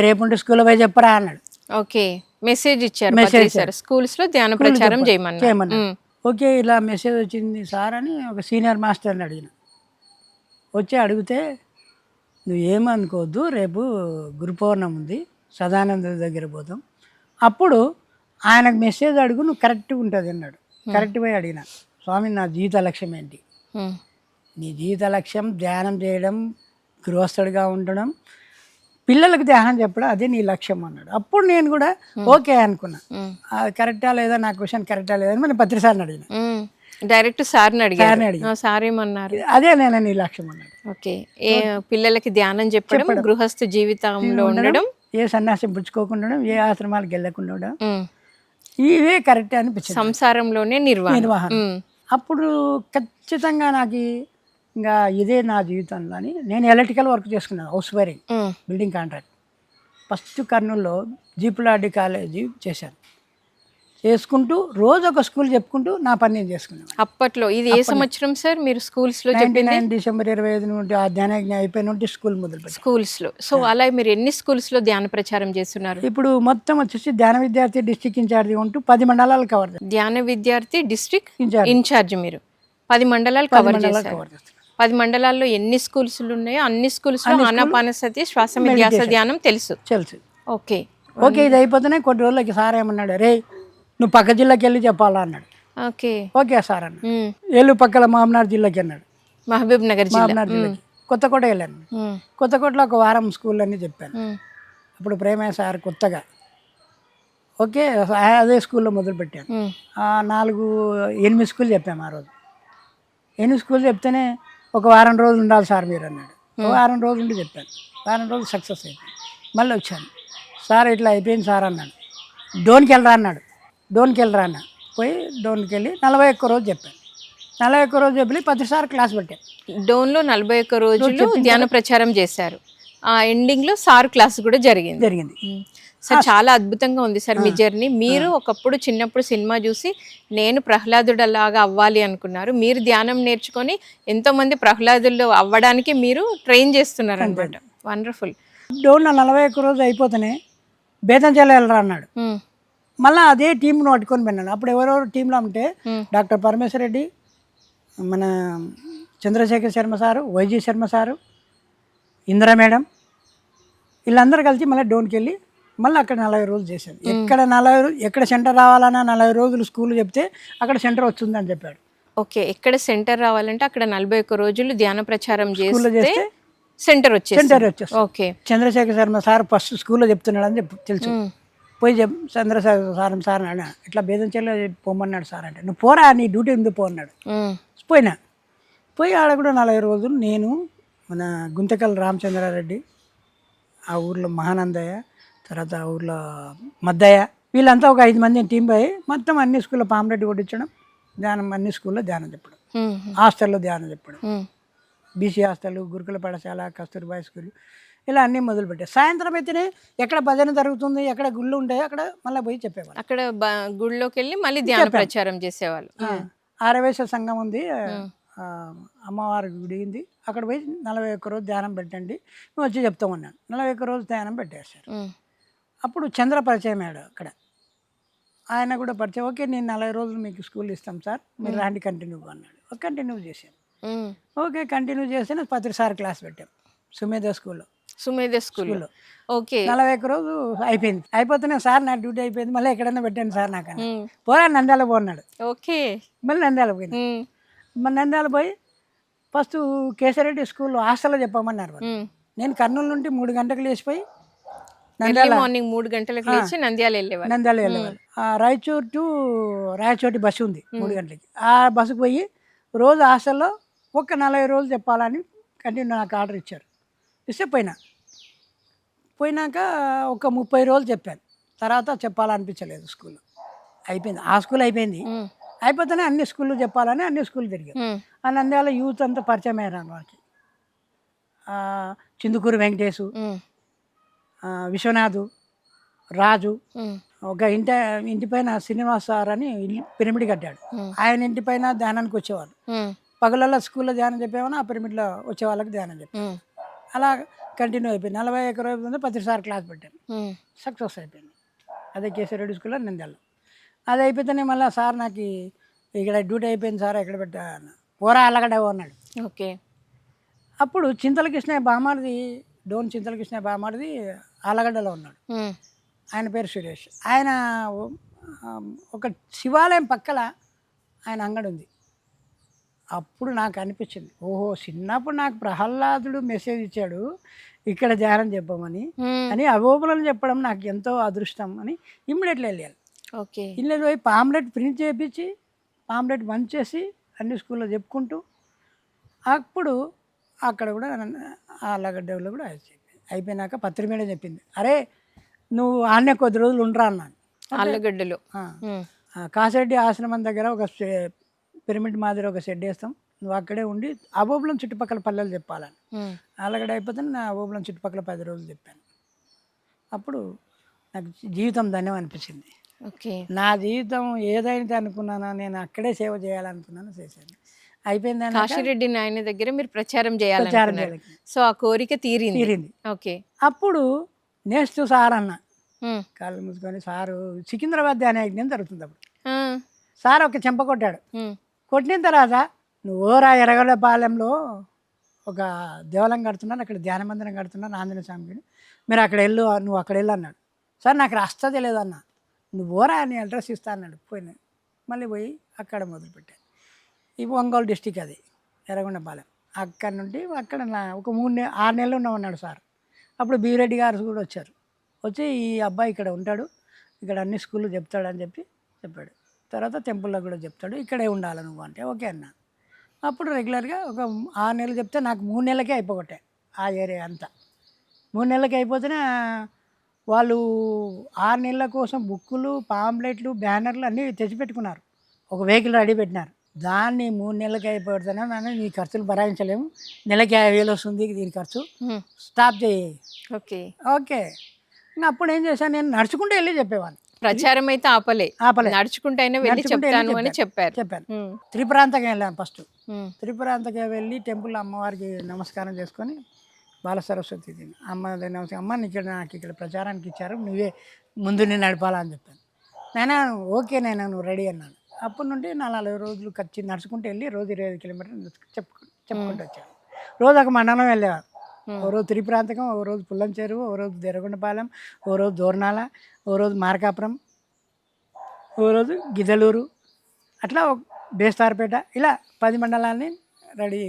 రేపుంటే స్కూల్లో పోయి చెప్పరా అన్నాడు. ఓకే. మెసేజ్ ఇచ్చారు స్కూల్స్లో ధ్యాన ప్రచారం చేయమన్నారు. ఓకే ఇలా మెసేజ్ వచ్చింది సార్ అని ఒక సీనియర్ మాస్టర్ని అడిగిన. వచ్చి అడిగితే నువ్వు ఏమనుకోవద్దు, రేపు గురు పౌర్ణమి ఉంది, సదానంద దగ్గర పోతాం, అప్పుడు ఆయనకు మెసేజ్ అడుగు, నువ్వు కరెక్ట్గా ఉంటుంది అన్నాడు. కరెక్ట్ పోయి అడిగిన, స్వామి నా జీవిత లక్ష్యం ఏంటి? నీ జీవిత లక్ష్యం ధ్యానం చేయడం, గృహస్థుడిగా ఉండడం, పిల్లలకు ధ్యానం చెప్పడం, అదే నీ లక్ష్యం అన్నాడు. అప్పుడు నేను కూడా ఓకే అనుకున్నా. అది కరెక్టా లేదా, నా క్వశ్చన్ కరెక్టా లేదా అని మనం పత్రిసారిని అడిగిన. డైరెక్ట్ సార్ని అడిగాను. సార్ ఏమన్నారు? అదే నేను నీ లక్ష్యం అన్నాడు. ఓకే. పిల్లలకి ధ్యానం చెప్పడం, గృహస్థ జీవితంలో ఉండడం, ఏ సన్యాసం పుచ్చుకోకుండా, ఏ ఆశ్రమాలకు వెళ్ళకుండా ఉండడం, ఇవే కరెక్ట్ అనిపించింది. సంసారంలోనే నిర్వహణ. అప్పుడు ఖచ్చితంగా నాకు ఇంకా ఇదే నా జీవితంలో అని నేను ఎలక్ట్రికల్ వర్క్ చేసుకున్నాను. House wiring, building contract. First కర్నూలులో జీపులాడి కాలేజీ చేశాను. చేసుకుంటూ రోజు ఒక స్కూల్ చెప్పుకుంటూ నా పని నేను చేసుకున్నాను. అప్పట్లో ఇది ఏ సంవత్సరం సార్ మీరు స్కూల్స్లో? 99 డిసెంబర్ 25 నుండి ఆ ధ్యానయజ్ఞ అయిపోయిన నుండి స్కూల్ మొదలుపెట్టాను. స్కూల్స్లో. సో అలా మీరు ఎన్ని స్కూల్స్లో ధ్యాన ప్రచారం చేస్తున్నారు? ఇప్పుడు మొత్తం వచ్చేసి ధ్యాన విద్యార్థి డిస్ట్రిక్ట్ ఇన్ఛార్జ్ ఉంటూ 10 మండలాలు కవర్ చేస్తాను. ధ్యాన విద్యార్థి డిస్ట్రిక్ట్ ఇన్ఛార్జ్ మీరు 10 మండలాలు కవర్ చేస్తారు. 10 మండలాల్లో ఎన్ని స్కూల్స్ ఉన్నాయో అన్ని స్కూల్స్లో ఆనాపానసతి, శ్వాస విద్యాస ధ్యానం తెలుసు. ఓకే. ఓకే ఇది అయిపోతేనే కొన్ని రోజులకి సార్ ఏమన్నాడు, రే నువ్వు పక్క జిల్లాకి వెళ్ళి చెప్పాలా అన్నాడు. ఓకే. ఓకే సార్ అన్న. ఏలు పక్కల మహబూబ్నగర్ జిల్లాకి అన్నాడు. మహబూబ్ నగర్ జిల్లాకి కొత్తకోట వెళ్ళాను. కొత్తకోటలో ఒక వారం స్కూల్ అన్నీ చెప్పాను. అప్పుడు ప్రేమయ్య సార్ కొత్తగా ఓకే అదే స్కూల్లో మొదలుపెట్టాను. 8 స్కూల్ చెప్పాము. ఆ రోజు 8 స్కూల్ చెప్తేనే ఒక వారం రోజులు ఉండాలి సార్ మీరు అన్నాడు. ఒక వారం రోజులు ఉండి చెప్పాను. వారం రోజులు సక్సెస్ అయిపోయింది. మళ్ళీ వచ్చాను, సార్ ఇట్లా అయిపోయింది సార్ అన్నాడు. డోన్కి వెళ్ళరా అన్నాడు. డోన్కి వెళ్ళరా అన్న పోయి డోన్కి వెళ్ళి 41 రోజు చెప్పాను. 41 రోజు చెప్పి ప్రతిసారి క్లాస్ పెట్టాను. డోన్లో 41 రోజులు ధ్యాన ప్రచారం చేశారు. ఆ ఎండింగ్లో సార్ క్లాస్ కూడా జరిగింది. సార్ చాలా అద్భుతంగా ఉంది సార్ మీ జర్నీ. మీరు ఒకప్పుడు చిన్నప్పుడు సినిమా చూసి నేను ప్రహ్లాదుడలాగా అవ్వాలి అనుకున్నారు. మీరు ధ్యానం నేర్చుకొని ఎంతోమంది ప్రహ్లాదులు అవ్వడానికి మీరు ట్రైన్ చేస్తున్నారు అనమాట. వండర్ఫుల్. డోన్లో 41 రోజు అయిపోతేనే బేతంచెల వెళ్ళరా అన్నాడు. మళ్ళీ అదే టీంను పట్టుకొని పోయినాను. అప్పుడు ఎవరెవరు టీంలో ఉంటే డాక్టర్ పరమేశ్వర రెడ్డి, మన Chandrashekar Sharma sir, YG Sharma sir, Indira madam, వీళ్ళందరూ కలిసి మళ్ళీ డోన్కి వెళ్ళి మళ్ళీ అక్కడ 40 రోజులు చేశాను. ఎక్కడ సెంటర్ రావాలన్నా 40 రోజులు స్కూల్ చెప్తే అక్కడ సెంటర్ వస్తుందని చెప్పాడు. ఓకే, ఎక్కడ సెంటర్ రావాలంటే అక్కడ 41 రోజులు ధ్యాన ప్రచారం చేస్తే సెంటర్ వచ్చేసి. Okay, Chandrashekar Sharma sir first స్కూల్లో చెప్తున్నాడు అని తెలుసు. పోయి చంద్రశేఖర్ సార్ అన్న ఇట్లా బేదంచెల్లో పోమన్నాడు సార్ అంటే, నువ్వు పోరా నీ డ్యూటీ ఉంది పో అన్నాడు. పోయి ఆడ కూడా 40 రోజులు నేను, మన గుంతకల్ రామచంద్రారెడ్డి, ఆ ఊర్లో మహానందయ్య, తర్వాత ఆ ఊర్లో మద్దయ్య, వీళ్ళంతా ఒక 5 మంది టీం పోయి మొత్తం అన్ని స్కూల్లో పాంప్లెట్ కొట్టించడం, అన్ని స్కూల్లో ధ్యానం చెప్పడం, హాస్టల్లో ధ్యానం చెప్పడం, బీసీ హాస్టల్, గురుకుల పాఠశాల, కస్తూర్బాయ్ స్కూల్, ఇలా అన్నీ మొదలుపెట్టాయి. సాయంత్రం అయితేనే ఎక్కడ భజన జరుగుతుంది, ఎక్కడ గుళ్ళు ఉంటాయో అక్కడ మళ్ళీ పోయి చెప్పేవాళ్ళు. అక్కడ గుళ్ళోకి వెళ్ళి మళ్ళీ ధ్యాన ప్రచారం చేసేవాళ్ళు. ఆరవేశ సంఘం ఉంది, అమ్మవారి గుడి ఉంది, అక్కడ పోయి 41 రోజు ధ్యానం పెట్టండి, నువ్వు వచ్చి చెప్తామన్నాను. 41 రోజు ధ్యానం పెట్టేశారు. అప్పుడు చంద్ర పరిచయం అయ్యాడు అక్కడ. ఆయన కూడా పరిచయం. ఓకే, నేను 40 రోజులు మీకు స్కూల్ ఇస్తాం సార్, మీరు రాండి కంటిన్యూగా అన్నాడు. కంటిన్యూ చేశాను. ఓకే, కంటిన్యూ చేస్తే ప్రతిసారి క్లాస్ పెట్టాం సుమేధ స్కూల్లో. ఓకే, 41 రోజు అయిపోయింది. అయిపోతేనే సార్ నా డ్యూటీ అయిపోయింది, మళ్ళీ ఎక్కడైనా పెట్టండి సార్ నాకు పోరా నంద్యాల పోన్నాడు. ఓకే, మళ్ళీ నంద్యాల పోయింది. మన నంద్యాల పోయి ఫస్ట్ కేశరెడ్డి స్కూల్లో హాస్టల్లో చెప్పమన్నారు. నేను కర్నూలు నుండి 3 గంటలకు లేచిపోయి మార్నింగ్ 3 గంటలకు లేచి నంద్యాల వెళ్ళేవాళ్ళు. రాయచూర్ టు రాయచోటి బస్సు ఉంది 3 గంటలకి. ఆ బస్సుకు పోయి రోజు హాస్టల్లో ఒక 40 రోజులు చెప్పాలని కంటిన్యూ నాకు ఆర్డర్ ఇచ్చారు. ఇస్తే పోయినాక ఒక 30 రోజులు చెప్పాను. తర్వాత చెప్పాలనిపించలేదు స్కూల్లో. అయిపోయింది, ఆ స్కూల్ అయిపోయింది. అయిపోతేనే అన్ని స్కూళ్ళు చెప్పాలని అన్ని స్కూళ్ళు తిరిగాను. ఆ నంద్యాల యూత్ అంతా పరిచయం అయ్యారు వారికి. చిందుకూరు వెంకటేశు, విశ్వనాథు, రాజు, ఒక ఇంటి పైన శ్రీనివాస్ సార్ అని పిరమిడ్ కట్టాడు. ఆయన ఇంటి పైన ధ్యానానికి వచ్చేవాళ్ళు. పగలల్లో స్కూల్లో ధ్యానం చెప్పేవాళ్ళు, ఆ పిరమిడ్లో వచ్చే వాళ్ళకి ధ్యానం చెప్పాను. అలా కంటిన్యూ అయిపోయింది. 41 రోజులు ప్రతిసారి క్లాస్ పెట్టాను. సక్సెస్ అయిపోయింది. అదే కేశరెడ్డి స్కూల్లో నంద్యాలలో. అది అయిపోతేనే మళ్ళీ సార్ నాకు ఇక్కడ డ్యూటీ అయిపోయింది సార్, ఎక్కడ పెట్టా పోరా అల్లగడ్డ అన్నాడు. ఓకే, అప్పుడు చింతలకృష్ణ బామాడిది, డోన్ చింతలకృష్ణ బామాడిది ఆలగడ్డలో ఉన్నాడు. ఆయన పేరు సురేష్. ఆయన ఒక శివాలయం పక్కల ఆయన అంగడి ఉంది. అప్పుడు నాకు అనిపించింది, ఓహో చిన్నప్పుడు నాకు ప్రహ్లాదుడు మెసేజ్ ఇచ్చాడు ఇక్కడ ధ్యానం చెప్పమని అని, అవోపులను చెప్పడం నాకు ఎంతో అదృష్టం అని ఇమ్మీడియట్లీ వెళ్ళాలి. ఓకే, ఇల్లు పోయి పాంప్లెట్ ప్రింట్ చేయించి పాంప్లెట్ బంద్ చేసి అన్ని స్కూల్లో చెప్పుకుంటూ, అప్పుడు అక్కడ కూడా ఆలగడ్డలో కూడా అయిపోయినాక పత్రిమేడ చెప్పింది, అరే నువ్వు ఆన్నే కొద్ది రోజులు ఉండరా అన్నాను. ఆలగడ్డలో కాసిరెడ్డి ఆశ్రమం దగ్గర ఒక పిరమిడ్ మాదిరి ఒక షెడ్ వేస్తాం, నువ్వు అక్కడే ఉండి అబోబులం చుట్టుపక్కల పల్లెలు చెప్పాలని. ఆలగడ్డ అయిపోతే నా అబోబులం చుట్టుపక్కల 10 రోజులు చెప్పాను. అప్పుడు నాకు జీవితం ధన్యం అనిపించింది. ఓకే, నా జీవితం ఏదైతే అనుకున్నానో నేను అక్కడే సేవ చేయాలనుకున్నాను, చేశాను. అయిపోయింది. కాశీరెడ్డి నాయన దగ్గర మీరు ప్రచారం చేయాలి. సో ఆ కోరిక తీరింది. ఓకే, అప్పుడు నెక్స్ట్ సార్ అన్న కాళ్ళు మూసుకొని, సారు సికింద్రాబాద్ ధ్యాన యజ్ఞం జరుగుతుంది. అప్పుడు సార్ ఒక చెంప కొట్టాడు. కొట్టిన తర్వాత నువ్వు ఎర్రగొండపాలెంలో ఒక దేవాలయం కడుతున్నాను, అక్కడ ధ్యాన మందిరం కడుతున్నాను ఆంజనేయ స్వామికి, మీరు అక్కడ వెళ్ళు, నువ్వు అక్కడ వెళ్ళు అన్నాడు. సార్ నాకు రాస్తే లేదన్న, నువ్వు అని అడ్రస్ ఇస్తా అన్నాడు. పోయినా మళ్ళీ పోయి అక్కడ మొదలుపెట్టాను. ఈ ఒంగోలు డిస్టిక్ అది ఎర్రగొండపాలెం. అక్కడ నుండి అక్కడ ఒక 6 నెలలు ఉన్నామన్నాడు సార్. అప్పుడు బీరెడ్డి గారు కూడా వచ్చారు. వచ్చి ఈ అబ్బాయి ఇక్కడ ఉంటాడు, ఇక్కడ అన్ని స్కూళ్ళు చెప్తాడు అని చెప్పాడు. తర్వాత టెంపుల్లో కూడా చెప్తాడు, ఇక్కడే ఉండాలి నువ్వు అంటే ఓకే అన్నా. అప్పుడు రెగ్యులర్గా ఒక 6 నెలలు చెప్తే నాకు 3 నెలలకే అయిపోగొట్టాయి ఆ ఏరియా అంతా. 3 నెలలకి అయిపోతేనే వాళ్ళు 6 నెలల కోసం బుక్కులు, పాంప్లెట్లు, బ్యానర్లు అన్నీ తెచ్చిపెట్టుకున్నారు. ఒక వెహికల్ రెడీ పెట్టినారు. దాన్ని 3 నెలలకి అయిపోతున్నాను నాన్న, నీ ఖర్చులు భరాయించలేము, నెలకి 50,000 వస్తుంది దీని ఖర్చు, స్టాప్ చేయి. ఓకే. ఓకే. ఇంకా అప్పుడు ఏం చేశాను, నేను నడుచుకుంటూ వెళ్ళి చెప్పేవాడిని. ప్రచారం అయితే ఆపలే, నడుచుకుంటైనా వెళ్ళి చెప్తాను అని చెప్పాను. త్రిపురాంతకం వెళ్ళాను ఫస్ట్. త్రిపురాంతకం వెళ్ళి టెంపుల్ అమ్మవారికి నమస్కారం చేసుకొని, బాల సరస్వతి అమ్మ నమస్కారం, అమ్మ నాకు ఇక్కడ ప్రచారానికి ఇచ్చారు, నువ్వే ముందు నేను నడపాలని చెప్పాను. నైనా ఓకే నైనా నువ్వు రెడీ అన్నాను. అప్పటి నుండి 40 రోజులు ఖర్చు నడుచుకుంటూ వెళ్ళి రోజు 25 కిలోమీటర్లు చెప్పుకుంటూ వచ్చాను. రోజు ఒక మండలం వెళ్ళేవారు. ఓ రోజు త్రిపురాంతకం, ఓ రోజు పుల్లం చెరువు, ఓ రోజు దేరగొండపాలెం, ఓ రోజు దోర్నాల, ఓ రోజు మార్కాపురం, ఓ రోజు గిద్దలూరు, అట్లా బేస్తారపేట, ఇలా 10 మండలాన్ని రెడీ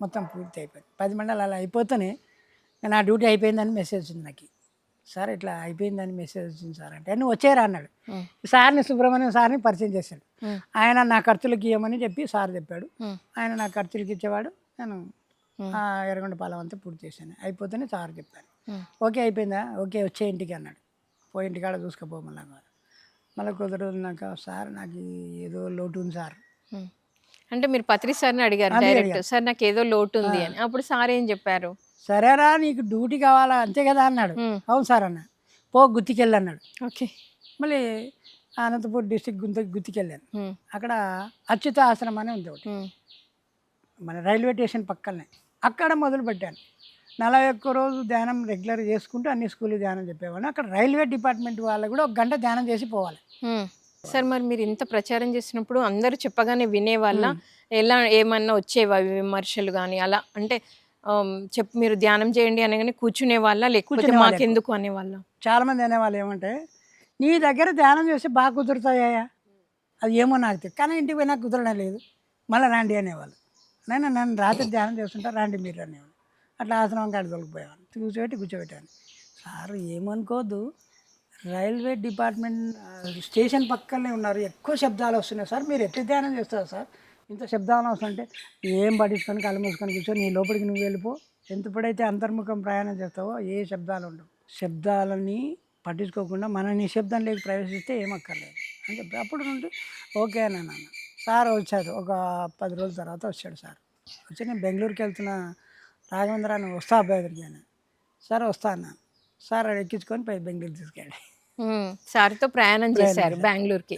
మొత్తం పూర్తి అయిపోయింది. 10 మండలాలు అయిపోతేనే నా డ్యూటీ అయిపోయిందని మెసేజ్ వచ్చింది నాకు. సార్ ఇట్లా అయిపోయిందని మెసేజ్ వచ్చింది సార్ అంటే, నువ్వు వచ్చేరా అన్నాడు. సార్ని సుబ్రహ్మణ్యం సార్ని పరిచయం చేశాడు. ఆయన నా ఖర్చులకి ఇవ్వమని చెప్పి సార్ చెప్పాడు. ఆయన నా ఖర్చులకి ఇచ్చేవాడు. నేను ఎర్రగొండపాలెం అంతా పూర్తి చేశాను. అయిపోతేనే సార్ చెప్పాను. ఓకే అయిపోయిందా, ఓకే వచ్చే ఇంటికి అన్నాడు. పోయి ఇంటికాడ చూసుకోపో మళ్ళీ కొద్ది రోజులున్నాక, సార్ నాకు ఏదో లోటు ఉంది సార్ అంటే మీరు పత్రి సార్ని అడిగారు డైరెక్ట్, సార్ నాకు ఏదో లోటు ఉంది అని. అప్పుడు సార్ ఏం చెప్పారు? సరేరా నీకు డ్యూటీ కావాలా అంతే కదా అన్నాడు. అవును సార్ అన్న. పో గుత్తికెళ్ళి అన్నాడు. ఓకే. మళ్ళీ అనంతపూర్ డిస్టిక్ గుత్తికెళ్ళాను. అక్కడ అచ్యుత ఆశ్రమం అని ఉంది ఒకటి, మన రైల్వే స్టేషన్ పక్కనే. అక్కడ మొదలు పెట్టాను. 41 రోజు ధ్యానం రెగ్యులర్ చేసుకుంటూ అన్ని స్కూల్ ధ్యానం చెప్పేవాడిని. అక్కడ రైల్వే డిపార్ట్మెంట్ వాళ్ళు కూడా 1 గంట ధ్యానం చేసి పోవాలి. సార్ మరి మీరు ఇంత ప్రచారం చేసినప్పుడు అందరూ చెప్పగానే వినేవాళ్ళ, ఎలా ఏమన్నా వచ్చేవా విమర్శలు కానీ అలా? అంటే మీరు ధ్యానం చేయండి అనగానే కూర్చునే వాళ్ళ, లేకపోతే మాకెందుకు అనేవాళ్ళ? చాలామంది అనేవాళ్ళు ఏమంటే, నీ దగ్గర ధ్యానం చేస్తే బాగా కుదురుతాయా, అది ఏమో నాకు తెలియదు, కానీ ఇంటికి పోయినా కుదరడం లేదు, మళ్ళీ రాండి అనేవాళ్ళు. నన్ను రాత్రి ధ్యానం చేస్తుంటా, రాండి మీరు అనేవాళ్ళు. అట్లా ఆశ్రమం కాడికి తొలగిపోయేవాళ్ళు. కూర్చోబెట్టాను. సార్ ఏమనుకోవద్దు, రైల్వే డిపార్ట్మెంట్ స్టేషన్ పక్కనే ఉన్నారు, ఎక్కువ శబ్దాలు వస్తున్నాయి సార్, మీరు ఎట్లా ధ్యానం చేస్తారు సార్, ఇంత శబ్దాలు వస్తుంటే ఏం పట్టించుకొని కళ్ళు మూసుకొని కూర్చొని నీ లోపలికి నువ్వు వెళ్ళిపో, ఎంతప్పుడైతే అంతర్ముఖం ప్రయాణం చేస్తావో ఏ శబ్దాలు ఉండవు, శబ్దాలని పట్టించుకోకుండా మన నిశ్శబ్దంలోకి ప్రవేశిస్తే ఏమక్కర్లేదు అని చెప్పి అప్పుడు నుండి ఓకే అన్నాను. సార్ వచ్చారు. ఒక 10 రోజుల తర్వాత వచ్చాడు సార్. వచ్చి నేను బెంగళూరుకి వెళ్తున్నా రాఘవేంద్ర, నువ్వు వస్తా అబ్బాయి దగ్గరికి అని. సార్ వస్తా అన్నాను. సార్ ఎక్కించుకొని పోయి బెంగళూరు తీసుకెళ్ళి సార్తో ప్రయాణం చేశారు బెంగళూరుకి.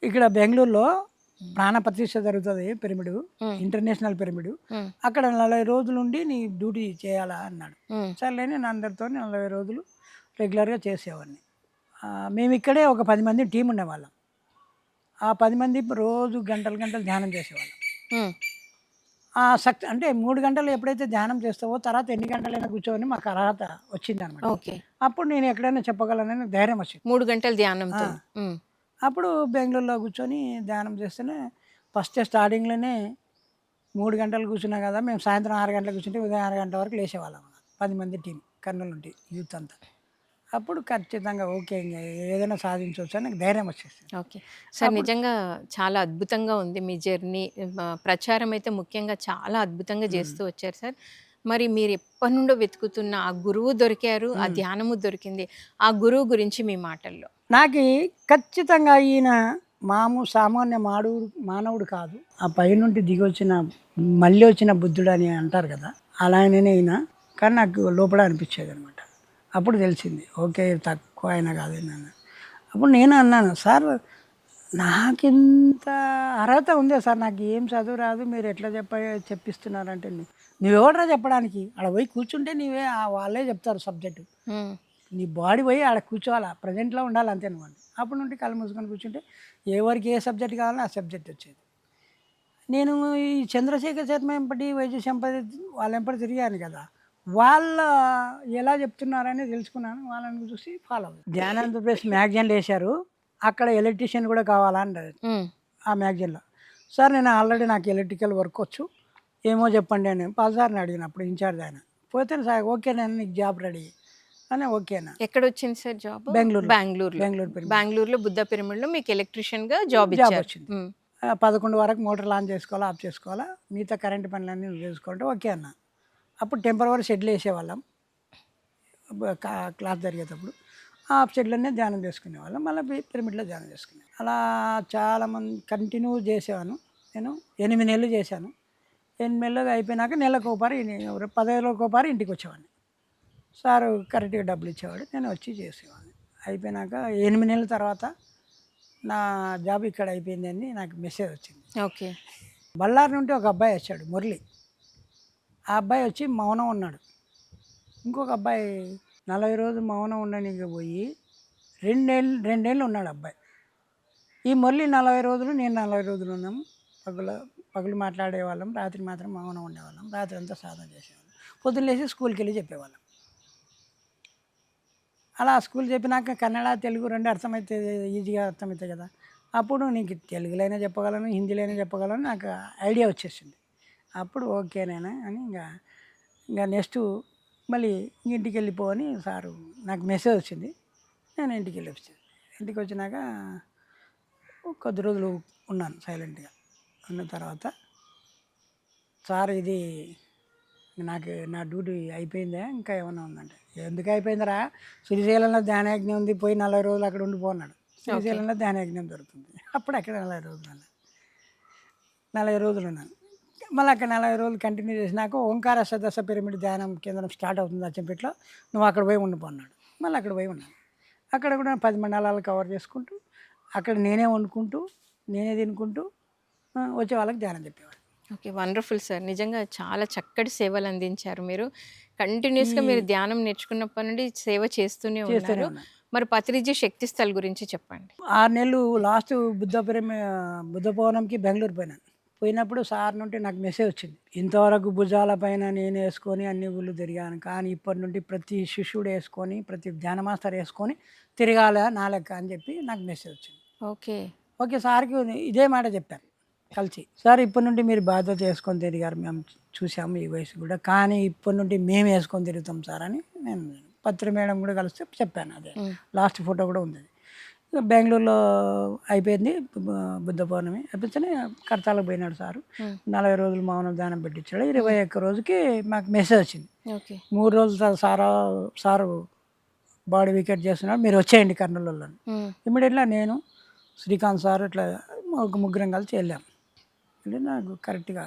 ఇక్కడ బెంగళూరులో ప్రాణప్రతిష్ఠ జరుగుతుంది, పిరమిడ్, ఇంటర్నేషనల్ పిరమిడ్. అక్కడ 40 రోజులు ఉండి నీ డ్యూటీ చేయాలా అన్నాడు. సర్లే నేను అందరితో 40 రోజులు రెగ్యులర్గా చేసేవాడిని. మేము ఇక్కడే ఒక 10 మంది టీం ఉండేవాళ్ళం. ఆ 10 మంది రోజు గంటలు ధ్యానం చేసేవాళ్ళం. అంటే 3 గంటలు ఎప్పుడైతే ధ్యానం చేస్తావో తర్వాత ఎన్ని గంటలైనా కూర్చోని మాకు అర్హత వచ్చింది అనమాట. అప్పుడు నేను ఎక్కడైనా చెప్పగలనని ధైర్యం వచ్చింది. 3 గంటల ధ్యానం. అప్పుడు బెంగళూరులో కూర్చొని ధ్యానం చేస్తేనే ఫస్ట్ స్టార్టింగ్లోనే 3 గంటలు కూర్చున్నా కదా, మేము సాయంత్రం 6 గంటలకు కూర్చుంటే ఉదయం 6 గంటల వరకు లేచేవాళ్ళం. 10 మంది టీం, కర్నూలు నుండి యూత్ అంతా. అప్పుడు ఖచ్చితంగా ఓకే, ఇంకా ఏదైనా సాధించవచ్చు అని నాకు ధైర్యం వచ్చేసింది. ఓకే సార్, నిజంగా చాలా అద్భుతంగా ఉంది మీ జర్నీ. ప్రచారం అయితే ముఖ్యంగా చాలా అద్భుతంగా చేస్తూ వచ్చారు సార్. మరి మీరు ఎప్పటి నుండో వెతుకుతున్న ఆ గురువు దొరికారు, ఆ ధ్యానము దొరికింది. ఆ గురువు గురించి మీ మాటల్లో. నాకు ఖచ్చితంగా ఈయన సామాన్య మానవుడు కాదు, ఆ పైనుండి దిగి వచ్చిన మళ్ళీ వచ్చిన బుద్ధుడు అని అంటారు కదా, అలానే ఈయన. కానీ నాకు లోపల అనిపించేది అనమాట. అప్పుడు తెలిసింది ఓకే తక్కువ ఆయన కాదు నాన్న. అప్పుడు నేను అన్నాను, సార్ నాకింత అర్హత ఉందే సార్, నాకు ఏం చదువు రాదు, మీరు ఎట్లా చెప్పిస్తున్నారంటే, నువ్వెవడరా చెప్పడానికి, ఆడ పోయి కూర్చుంటే నీవే వాళ్ళే చెప్తారు సబ్జెక్టు, నీ బాడీ పోయి ఆడ కూర్చోవాలా, ప్రజెంట్లో ఉండాలి అంతే నువ్వు. అప్పటి నుండి కళ్ళు మూసుకొని కూర్చుంటే ఎవరికి ఏ సబ్జెక్ట్ కావాలో ఆ సబ్జెక్ట్ వచ్చేది. నేను ఈ చంద్రశేఖర్ శర్మ ఎంపటి, వైద్య సంపద వాళ్ళ ఎంపటి తిరిగాను కదా, వాళ్ళ ఎలా చెప్తున్నారని తెలుసుకున్నాను. వాళ్ళని చూసి ఫాలో అవ్వాలి. ధ్యానాంధ్రప్రదేశ్ మ్యాగజైన్లు వేశారు, అక్కడ ఎలక్ట్రీషియన్ కూడా కావాలా అన్నారు ఆ మ్యాగజైన్లో. సార్ నేను ఆల్రెడీ నాకు ఎలక్ట్రికల్ వర్క్ వచ్చు, ఏమో చెప్పండి అని పాల్సార్ని అడిగినప్పుడు ఇన్ఛార్జ్ ఆయన. పోతే సార్ ఓకే నేను నీకు జాబ్ రెడీ అని. ఓకేనా. ఎక్కడ వచ్చింది సార్ జాబ్? బెంగళూరులో బెంగళూరులో బుద్ధ పిరమిడ్లో మీకు ఎలక్ట్రీషియన్గా జాబ్ వచ్చింది. 11 వరకు మోటార్లు ఆన్ చేసుకోవాలా, ఆఫ్ చేసుకోవాలా, మిగతా కరెంట్ పనులన్నీ నువ్వు చేసుకోవాలంటే ఓకే అన్న. అప్పుడు టెంపరవరీ షెడ్లు వేసేవాళ్ళం క్లాస్ జరిగేటప్పుడు. హాఫ్ సైడ్లోనే ధ్యానం చేసుకునేవాళ్ళం, మళ్ళీ పిరమిడ్లో ధ్యానం చేసుకునేవాళ్ళం. అలా చాలామంది కంటిన్యూ చేసేవాను. నేను 8 నెలలు చేశాను. 8 నెలలు అయిపోయినాక నెలకు ఒకసారి 15 రోజులకు ఒకసారి ఇంటికి వచ్చేవాడిని. సారు కరెక్ట్గా డబ్బులు ఇచ్చేవాడు, నేను వచ్చి చేసేవాడిని. అయిపోయినాక 8 నెలల తర్వాత నా జాబ్ ఇక్కడ అయిపోయిందని నాకు మెసేజ్ వచ్చింది. ఓకే. బళ్ళారి నుండి ఒక అబ్బాయి వచ్చాడు, మురళి. ఆ అబ్బాయి వచ్చి మౌనం ఉన్నాడు. ఇంకొక అబ్బాయి 40 రోజులు మౌనం ఉండడానికి పోయి 2 ఏళ్ళు ఉన్నాడు అబ్బాయి. ఈ మురళి 40 రోజులు, నేను 40 రోజులు ఉన్నాము. పగులు మాట్లాడేవాళ్ళం, రాత్రి మాత్రం మౌనం ఉండేవాళ్ళం. రాత్రి అంతా సాధన చేసేవాళ్ళం. పొద్దున్న లేచి స్కూల్కి వెళ్ళి చెప్పేవాళ్ళం. అలా స్కూల్ చెప్పినాక కన్నడ తెలుగు 2 అర్థమవుతుంది, ఈజీగా అర్థమవుతాయి కదా. అప్పుడు నీకు తెలుగులోనే చెప్పగలను, హిందీలోనే చెప్పగలను నాకు ఐడియా వచ్చేసింది. అప్పుడు ఓకేనేనా అని ఇంకా నెక్స్ట్ మళ్ళీ ఇంటికి వెళ్ళిపో అని సారు నాకు మెసేజ్ వచ్చింది. నేను ఇంటికి వెళ్ళి వచ్చాను. ఇంటికి వచ్చినాక కొద్ది రోజులు ఉన్నాను సైలెంట్గా. ఉన్న తర్వాత సార్ ఇది నాకు నా డ్యూటీ అయిపోయిందా ఇంకా ఏమైనా ఉందంటే, ఎందుకు అయిపోయిందిరా, శ్రీశైలంలో ధ్యానయజ్ఞం ఉంది, పోయి 40 రోజులు అక్కడ ఉండిపోన్నాడు. శ్రీశైలంలో ధ్యానయజ్ఞం దొరుకుతుంది. అప్పుడు అక్కడ 40 రోజులు ఉన్నాను. 40 రోజులు ఉన్నాను. మళ్ళీ అక్కడ 40 రోజులు కంటిన్యూ చేసినాక ఓంకార సదస్సు పిరమిడ్ ధ్యానం కేంద్రం స్టార్ట్ అవుతుంది అచ్చంపేటలో, నువ్వు అక్కడ పోయి ఉండిపోన్నాడు. మళ్ళీ అక్కడ పోయి ఉన్నాను. అక్కడ కూడా 10 మండలాలు కవర్ చేసుకుంటూ అక్కడ నేనే వండుకుంటూ నేనే తినుకుంటూ వచ్చే వాళ్ళకి ధ్యానం చెప్పేవాడు. Okay, wonderful sir. నిజంగా చాలా చక్కటి సేవలు అందించారు మీరు. కంటిన్యూస్గా మీరు ధ్యానం నేర్చుకున్నప్పటి నుండి సేవ చేస్తూనే ఉన్నారు. మరి పత్రిజీ శక్తి స్థల్ గురించి చెప్పండి. 6 నెలలు లాస్ట్ బుద్ధ పౌర్ణమికి బెంగళూరు పోయినప్పుడు సార్ నుండి నాకు మెసేజ్ వచ్చింది. ఇంతవరకు భుజాల పైన నేను వేసుకొని అన్ని ఊళ్ళు తిరిగాను, కానీ ఇప్పటి నుండి ప్రతి శిష్యుడు వేసుకొని, ప్రతి ధ్యాన మాస్టర్ వేసుకొని తిరగాల నా లెక్క అని చెప్పి నాకు మెసేజ్ వచ్చింది. ఓకే సార్కి ఇదే మాట చెప్పాను కలిసి. సార్ ఇప్పటి నుండి మీరు బాధ్యత వేసుకొని తిరిగారు, మేము చూసాము ఈ వయసు కూడా, కానీ ఇప్పటి నుండి మేము వేసుకొని తిరుగుతాం సార్ అని నేను పత్రి మేడం కూడా కలిస్తే చెప్పాను. అదే లాస్ట్ ఫోటో కూడా ఉంది. బెంగళూరులో అయిపోయింది బుద్ధ పౌర్ణమి అయిపోతేనే కర్తాలకు పోయినాడు సారు. 40 రోజులు మౌనం ధ్యానం పెట్టించాడు. 21 రోజుకి మాకు మెసేజ్ వచ్చింది. 3 రోజులు సారు బాడీ వికెట్ చేస్తున్నాడు, మీరు వచ్చేయండి కర్నూలులో. ఇమ్మీడియట్గా నేను శ్రీకాంత్ సార్ ఇట్లా ఒక ముగ్గురం కలిసి వెళ్ళాం. అంటే నాకు కరెక్ట్గా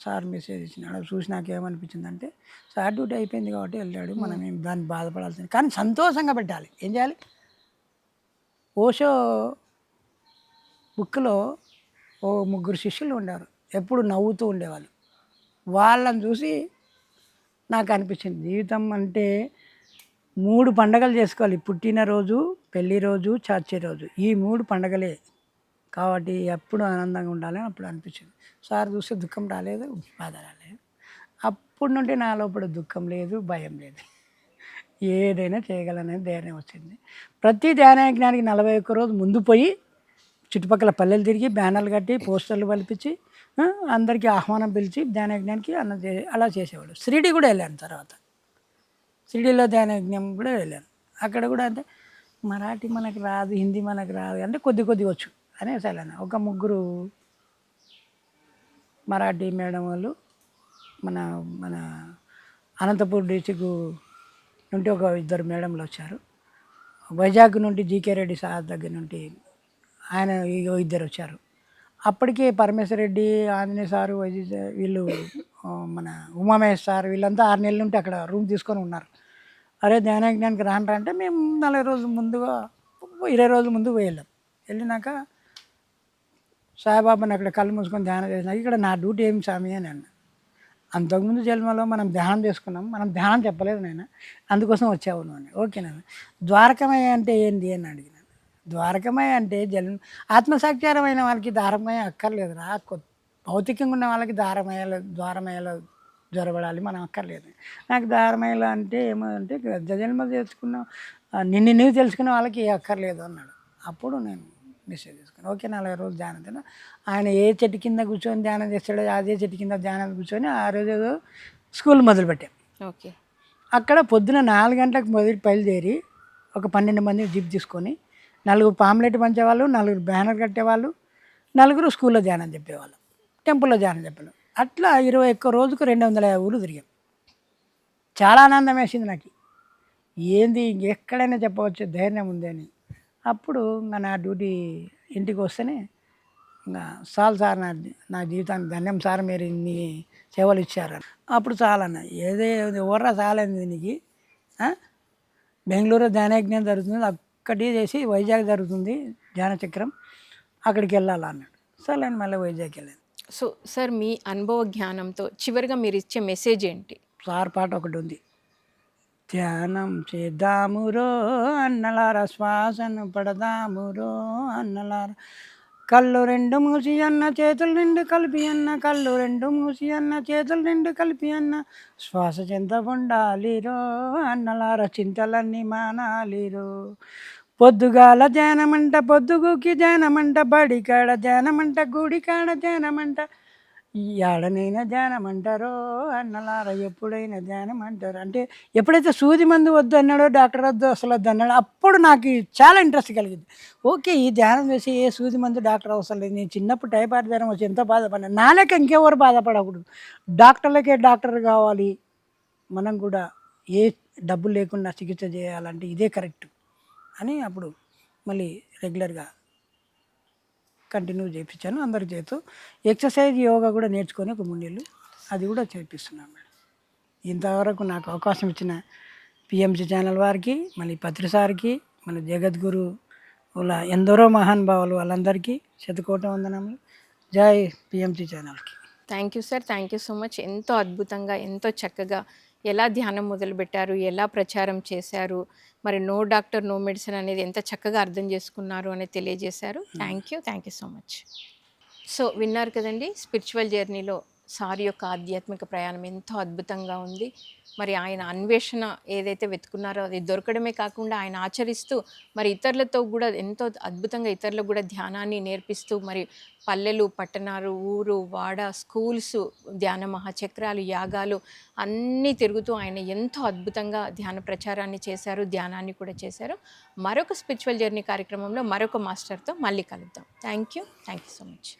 సార్ మెసేజ్ ఇచ్చినాడు. చూసి నాకు ఏమనిపించిందంటే, సార్ డ్యూటీ అయిపోయింది కాబట్టి వెళ్ళాడు, మనం ఏం దాన్ని బాధపడాల్సింది, కానీ సంతోషంగా పెట్టాలి. ఏం చేయాలి, ఓషో బుక్లో ఓ 3 శిష్యులు ఉండారు, ఎప్పుడు నవ్వుతూ ఉండేవాళ్ళు. వాళ్ళని చూసి నాకు అనిపించింది, జీవితం అంటే 3 పండగలు చేసుకోవాలి, పుట్టినరోజు, పెళ్లి రోజు, చర్చి రోజు, ఈ 3 పండగలే కాబట్టి ఎప్పుడు ఆనందంగా ఉండాలని అప్పుడు అనిపించింది. సార్ చూస్తే దుఃఖం రాలేదు, బాధ రాలేదు. అప్పటి నుండి నా లోపల దుఃఖం లేదు, భయం లేదు, ఏదైనా చేయగలనే ధైర్యం వచ్చింది. ప్రతి ధ్యానయజ్ఞానికి 41 రోజు ముందు పోయి చుట్టుపక్కల పల్లెలు తిరిగి బ్యానర్లు కట్టి పోస్టర్లు పలిపించి అందరికీ ఆహ్వానం పిలిచి ధ్యానయజ్ఞానికి అలా చేసేవాడు. షిరిడి కూడా వెళ్ళాను. తర్వాత షిరిడిలో ధ్యానయజ్ఞం కూడా వెళ్ళాను. అక్కడ కూడా అంటే మరాఠీ మనకు రాదు, హిందీ మనకు రాదు అంటే కొద్ది వచ్చు అనేసి వెళ్ళాను. ఒక 3 మరాఠీ మేడం వాళ్ళు మన అనంతపూర్ డిస్టిక్ నుండి ఒక 2 మేడంలు వచ్చారు. వైజాగ్ నుండి జీకే రెడ్డి సార్ దగ్గర నుండి ఆయన 2 వచ్చారు. అప్పటికే పరమేశ్వర రెడ్డి, ఆంజనేయ సారు, వీళ్ళు మన ఉమామహేష్ సార్ వీళ్ళంతా 6 నెలల నుండి అక్కడ రూమ్ తీసుకొని ఉన్నారు. అరే ధ్యానయజ్ఞానికి రాండ్రా అంటే మేము 40 రోజుల ముందుగా 20 రోజుల ముందు వెళ్ళినాక సాయిబాబాని అక్కడ కళ్ళు మూసుకొని ధ్యానం చేసినాక, ఇక్కడ నా డ్యూటీ ఏమి స్వామి అని అన్న. అంతకుముందు జన్మలో మనం ధ్యానం చేసుకున్నాం, మనం ధ్యానం చెప్పలేదు నాయన, అందుకోసం వచ్చావు అని. ఓకేనా, ద్వారకమయ అంటే ఏంటి అని అడిగినాను. ద్వారకమయ అంటే ఆత్మసాక్షారమైన వాళ్ళకి దారమయ అక్కర్లేదురా, భౌతికంగా ఉన్న వాళ్ళకి ద్వారమయలో జ్వరపడాలి, మనం అక్కర్లేదు. నాకు దారమయలు అంటే ఏమంటే జన్మ తెలుసుకున్న నిన్ను తెలుసుకున్న వాళ్ళకి అక్కర్లేదు అన్నాడు. అప్పుడు నేను మెసేజ్ చేసుకున్నాను. ఓకే 40 రోజులు ధ్యానం తిన్నా. ఆయన ఏ చెట్టు కింద కూర్చొని ధ్యానం చేస్తాడో అదే చెట్టు కింద ధ్యానం కూర్చొని ఆ రోజు స్కూల్ మొదలుపెట్టాం. ఓకే, అక్కడ పొద్దున 4 గంటలకు బయలుదేరి ఒక 12 మంది జీప్ తీసుకొని 4 పాంప్లెట్ పంచేవాళ్ళు, 4 బ్యానర్ కట్టేవాళ్ళు, 4 స్కూల్లో ధ్యానం చెప్పేవాళ్ళు, టెంపుల్లో ధ్యానం చెప్పేవాళ్ళు. అట్లా 21 రోజుకు 250 ఊళ్ళు తిరిగాం. చాలా ఆనందం వేసింది నాకు. ఏంది ఎక్కడైనా చెప్పవచ్చు ధైర్యం ఉంది అని. అప్పుడు ఇంకా నా డ్యూటీ ఇంటికి వస్తేనే ఇంకా చాలు సార్, నా జీవితానికి ధన్యం సార్, మీరు ఇన్ని సేవలు ఇచ్చారు. అప్పుడు చాలన్న ఎవర్రా చాలైంది దీనికి, బెంగళూరు ధ్యానయజ్ఞం జరుగుతుంది, అక్కడి చేసి వైజాగ్ జరుగుతుంది ధ్యానచక్రం, అక్కడికి వెళ్ళాలా అన్నాడు. సరే నేను మళ్ళీ వైజాగ్కి వెళ్ళాను. సో సార్, మీ అనుభవ జ్ఞానంతో చివరిగా మీరు ఇచ్చే మెసేజ్ ఏంటి? సార్ పాట ఒకటి ఉంది, ధ్యానం చేద్దామురో అన్నలార, శ్వాసను పడదామురో అన్నలార, కళ్ళు రెండు మూసి అన్న చేతులు రెండు కలిపి అన్న, కళ్ళు రెండు మూసి అన్న చేతులు రెండు కలిపి అన్న, శ్వాస చెంత ఉండాలిరో అన్నలార, చింతలన్నీ మానాలిరో, పొద్దుగాల ధ్యానమంట పొద్దుగుకి ధ్యానమంట, బడికాడ ధ్యానమంట గుడికాడ ధ్యానమంట, ఏడనైనా ధ్యానం అంటారో అన్నలార, ఎప్పుడైనా ధ్యానం అంటారు. అంటే ఎప్పుడైతే సూది మందు వద్దు అన్నాడో, డాక్టర్ వద్దు అసలు వద్దు అన్నాడో, అప్పుడు నాకు చాలా ఇంట్రెస్ట్ కలిగింది. ఓకే, ఈ ధ్యానం చేసి ఏ సూది మందు డాక్టర్ అవసరం లేదు. నేను చిన్నప్పుడు టైఫాయిడ్ జ్వరం వచ్చి ఎంత బాధపడినా, నా లెక్క ఇంకెవరు బాధపడకూడదు, డాక్టర్లకే డాక్టర్ కావాలి, మనం కూడా ఏ డబ్బులు లేకుండా చికిత్స చేయాలంటే ఇదే కరెక్ట్ అని అప్పుడు మళ్ళీ రెగ్యులర్గా కంటిన్యూ చేయించాను. అందరి చేతు ఎక్సర్సైజ్ యోగా కూడా నేర్చుకొని ఒక 3 నెలలు అది కూడా చేపిస్తున్నాను మేడం. ఇంతవరకు నాకు అవకాశం ఇచ్చిన పిఎంసి ఛానల్ వారికి, మళ్ళీ పత్రి సార్కి, మన జగద్గురు ఇలా ఎందరో మహానుభావులు వాళ్ళందరికీ శతకోటి వందనములు. జై పిఎంసి ఛానల్కి. Thank you sir, thank you so much. ఎంతో అద్భుతంగా, ఎంతో చక్కగా ఎలా ధ్యానం మొదలుపెట్టారు, ఎలా ప్రచారం చేశారు, మరి నో డాక్టర్ నో మెడిసిన్ అనేది ఎంత చక్కగా అర్థం చేసుకున్నారు అనేది తెలియజేశారు. Thank you so much. So విన్నారు కదండి, స్పిరిచువల్ జర్నీలో సార్ యొక్క ఆధ్యాత్మిక ప్రయాణం ఎంతో అద్భుతంగా ఉంది. మరి ఆయన అన్వేషణ ఏదైతే వెతుకున్నారో అది దొరకడమే కాకుండా ఆయన ఆచరిస్తూ మరి ఇతరులతో కూడా ఎంతో అద్భుతంగా ఇతరులకు కూడా ధ్యానాన్ని నేర్పిస్తూ మరి పల్లెలు, పట్టణాలు, ఊరు, వాడ, స్కూల్స్, ధ్యాన మహాచక్రాలు, యాగాలు అన్నీ తిరుగుతూ ఆయన ఎంతో అద్భుతంగా ధ్యాన ప్రచారాన్ని చేశారు, ధ్యానాన్ని కూడా చేశారు. మరొక స్పిరిచువల్ జర్నీ కార్యక్రమంలో మరొక మాస్టర్తో మళ్ళీ కలుద్దాం. Thank you so much.